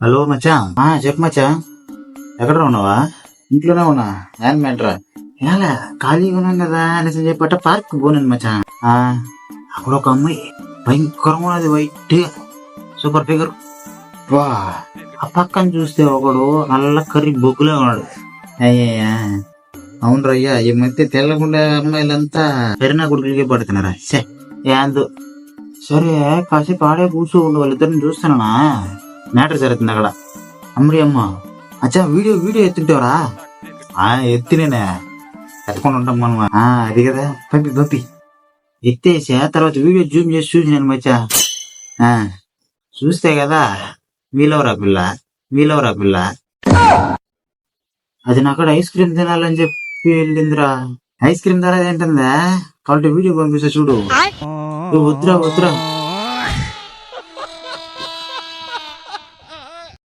Hello మచ్చా. చెప్పు మచ్చా. ఎక్కడ ఉన్నావా? ఇంట్లోనే ఉన్నా. ఏం మ్యాటరా? ఎలా ఖాళీగా ఉన్నాను కదా అనేసి చెప్పట పార్క్ పోనాను మచ్చా. అక్కడ ఒక అమ్మాయి భయంకరంగా ఉన్నది, వైట్ సూపర్ ఫిగర్. వా, ఆ పక్కన చూస్తే ఒకడు నల్ల కర్రీ బొగ్గులే ఉన్నాడు. అయ్యయ్యా, అవును రయ్యా, ఈ మధ్య తెల్లకుండా అమ్మాయిలంతా పెరినా గుడికి పడుతున్నారా? ఏందో. సరే, కాసేపు ఆడే కూర్చో ఉండు, వాళ్ళిద్దరిని చూస్తానా. మ్యాటర్ జరుగుతుంది అక్కడ. అమ్మడి అమ్మ. అచ్చా, వీడియో వీడియో ఎత్తుంటావరా? ఎత్తినేనే, ఎత్తుకొని ఉంటాం మనం. అది కదా, పంపి పంపి ఎత్తేసా. తర్వాత వీడియో జూమ్ చేసి చూసినాను మచ్చా. చూస్తే కదా, వీలవరా పిల్ల, వీలవరా పిల్ల, అది నాక్కడ ఐస్ క్రీమ్ తినాలని చెప్పి వెళ్ళిందిరా. ఐస్ క్రీమ్ ధర ఏంటందా? కాబట్టి వీడియో పంపిస్తా చూడు. వద్దురా వద్దురా.